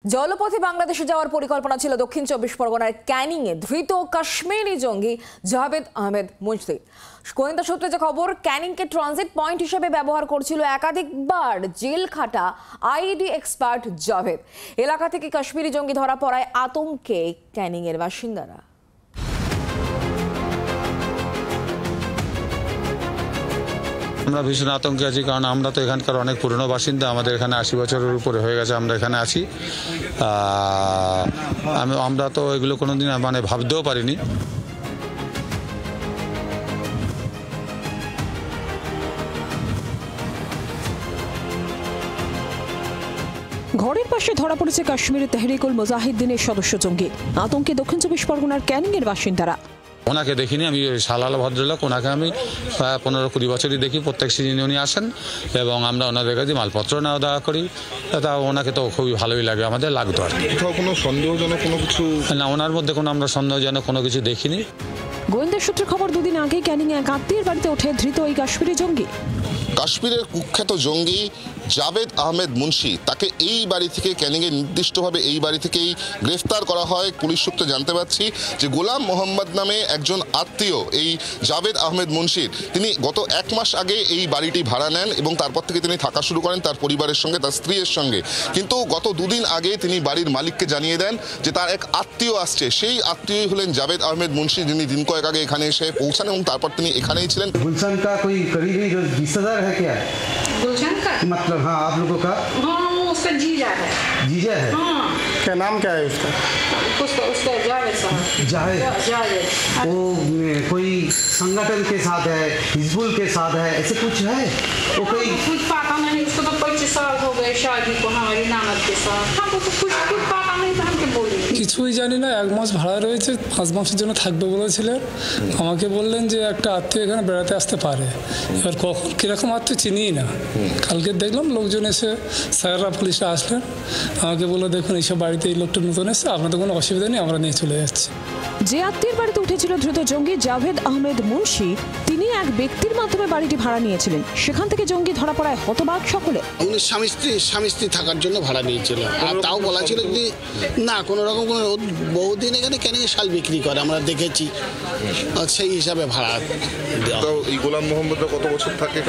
জলপথে বাংলাদেশে যাওয়ার পরিকল্পনা ছিল দক্ষিণ চব্বিশ পরগনার ক্যানিংয়ে ধৃত কাশ্মীরি জঙ্গি জাভেদ আহমেদ মুন্সি। গোয়েন্দা সূত্রে যে খবর, ক্যানিংকে ট্রানজিট পয়েন্ট হিসেবে ব্যবহার করছিল একাধিকবার জেল খাটা আইডি এক্সপার্ট জাভেদ। এলাকা থেকে কাশ্মীরি জঙ্গি ধরা পড়ায় আতঙ্কে ক্যানিংয়ের বাসিন্দারা। আমরা ভীষণ আতঙ্কে আছি, কারণ আমরা তো এখানকার অনেক পুরনো বাসিন্দা, আমাদের এখানে 80 বছরের উপরে হয়ে গেছে আমরা এখানে আছি। আমরা তো এগুলো কোনোদিন ভাবতেও পারিনি। ঘরের পাশে ধরা পড়েছে কাশ্মীরের তেহরিকুল মুজাহিদ্দিনের সদস্য জঙ্গি। আতঙ্কে দক্ষিণ চব্বিশ পরগনার ক্যানিংয়ের বাসিন্দারা। ওনাকে দেখিনি, আমি সালাল ভদ্রলোক, ওনাকে আমি 15-20 বছরই দেখি, প্রত্যেক সিজনে উনি আসেন এবং আমরা ওনাদের কাছে মালপত্র নেওয়া দেওয়া করি। তা ওনাকে তো খুবই ভালোই লাগে, আমাদের লাগতো আর কি। কোনো সন্দেহজনক কোনো কিছু না, ওনার মধ্যে আমরা সন্দেহজনক কোনো কিছু দেখিনি। গোয়েন্দা সূত্রে খবর, দুদিন আগে ক্যানিং এক আত্মীয়ের বাড়িতে ওঠে ধৃত ওই কাশ্মীরি জঙ্গি। কাশ্মীরের কুখ্যাত জঙ্গি জাভেদ আহমেদ মুন্সি, তাকে এই বাড়ি থেকে ক্যানিংয়ে নির্দিষ্টভাবে এই বাড়ি থেকেই গ্রেফতার করা হয়। পুলিশ সূত্রে জানতে পারছি যে গোলাম মোহাম্মদ নামে একজন আত্মীয় এই জাভেদ আহমেদ মুন্সির, তিনি গত 1 মাস আগে এই বাড়িটি ভাড়া নেন এবং তারপর থেকে তিনি থাকা শুরু করেন তার পরিবারের সঙ্গে, তার স্ত্রীর সঙ্গে। কিন্তু গত 2 দিন আগে তিনি বাড়ির মালিককে জানিয়ে দেন যে তার এক আত্মীয় আসছে। সেই আত্মীয় হলেন জাভেদ আহমেদ মুন্সি, যিনি দিন কয়েক আগে এখানে এসে পৌঁছান এবং তারপর তিনি এখানেই ছিলেন। गुलशन का कोई करीबी 20,000 है क्या? गुलशन का मतलब हाँ, आप लोगों का? हाँ, उसका जीजा है। जीजा है? हाँ, क्या नाम क्या है उसका? उसका जावेद साहब। जावेद? जावेद। वो कोई संगठन के साथ है, हिजबुल के साथ है, ऐसे कुछ है? वो कोई कुछ पता नहीं, उसको तो 25 साल हो गए शादी को हमारी नानद के साथ। हमको तो कुछ पता नहीं था, हमके बोली কিছুই জানি না। 1 মাস ভাড়া রয়েছে, 5 মাসের জন্য থাকবে বলেছিলেন। আমাকে বললেন যে একটা আত্মীয় এখানে বেড়াতে আসতে পারে। এবার কখন কীরকম আত্মীয় চিনিই না। কালকে দেখলাম লোকজন এসে, স্যাররা পুলিশরা আসলেন, আমাকে বললো দেখুন এইসব বাড়িতে এই লোকটা নতুন এসে, আপনাদের কোনো অসুবিধা নেই, আমরা নিয়ে চলে যাচ্ছি। যে আত্মীয়ের বাড়িতে উঠেছিল ধৃত জঙ্গি জাভেদ আহমেদ মুন্সি, তিনি এক ব্যক্তির মাধ্যমে বাড়িটি ভাড়া নিয়েছিলেন। সেখান থেকে জঙ্গি ধরা পড়ায় হতবাক সকলে। উনি স্বামী স্ত্রী থাকার জন্য ভাড়া নিয়েছিল, আর তাও বলা ছিল যে না কোনো রকম কোনো বহুদিন এখানে ক্যানিং শাল বিক্রি করে, আমরা দেখেছি, সেই হিসাবে ভাড়া। এই গোলাম মোহাম্মদ কত বছর থাকে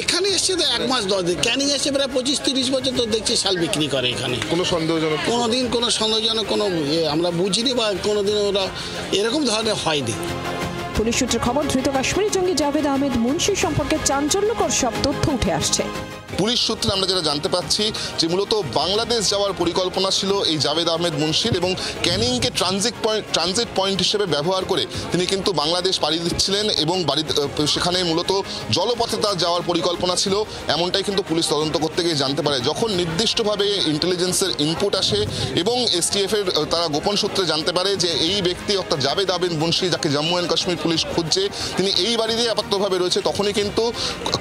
এখানে এসছে তো 1 মাস 10 দিন, ক্যানিং এসে প্রায় 25-30 বছর তো দেখছি শাল বিক্রি করে এখানে। কোনো সন্দেহজনক কোনো সন্দেহজনক কোনো আমরা বুঝিনি বা কোনোদিন ওরা এরকম ধরনের হয়নি। পুলিশ সূত্রে খবর, ধৃত কাশ্মীরি জঙ্গি জাভেদ আহমেদ মুন্সি সম্পর্কে চাঞ্চল্যকর সব তথ্য উঠে আসছে। পুলিশ সূত্রে আমরা যেটা জানতে পারছি যে মূলত বাংলাদেশ যাওয়ার পরিকল্পনা ছিল এই জাভেদ আহমেদ মুন্সির, এবং ক্যানিংকে ট্রানজিট পয়েন্ট হিসেবে ব্যবহার করে তিনি কিন্তু বাংলাদেশ পাড়ি দিচ্ছিলেন এবং সেখানে মূলত জলপথে তার যাওয়ার পরিকল্পনা ছিল, এমনটাই কিন্তু পুলিশ তদন্ত করতে গিয়ে জানতে পারে। যখন নির্দিষ্টভাবে ইন্টেলিজেন্সের ইনপুট আসে এবং STF-এর তারা গোপন সূত্রে জানতে পারে যে এই ব্যক্তি অর্থাৎ জাভেদ আহমেদ মুন্সি, যাকে জম্মু অ্যান্ড কাশ্মীর পুলিশ খুঁজছে, তিনি এই বাড়িতেই আপাততভাবে রয়েছে, তখনই কিন্তু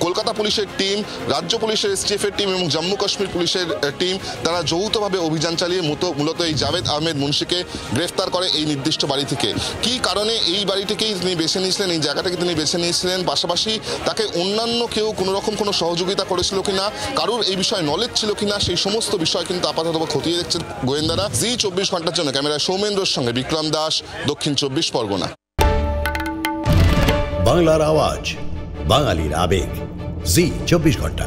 কলকাতা পুলিশের টিম, রাজ্য পুলিশ, STF-এর টিম এবং জম্মু কাশ্মীর পুলিশের টিম, তারা যৌথভাবে অভিযান চালিয়ে মূলত এই জাভেদ আহমেদ মুন্সিকে গ্রেফতার করে এই নির্দিষ্ট বাড়ি থেকে। কী কারণে এই বাড়িটিকেই তিনি বেছে নিয়েছিলেন, এই জায়গাটাকে তিনি বেছে নিয়েছিলেন, পাশাপাশি তাকে অন্যান্য কেউ কোনো রকম কোনো সহযোগিতা করেছিল কিনা, কারোর এই বিষয়ে নলেজ ছিল কিনা, সেই সমস্ত বিষয় কিন্তু আপাতত খতিয়ে দেখছেন গোয়েন্দারা। জি 24 ঘন্টার জন্য ক্যামেরায় সৌমেন্দ্রর সঙ্গে বিক্রম দাস, দক্ষিণ 24 পরগনা। বাংলার আওয়াজ, বাঙালির আবেগ, জি 24 ঘন্টা।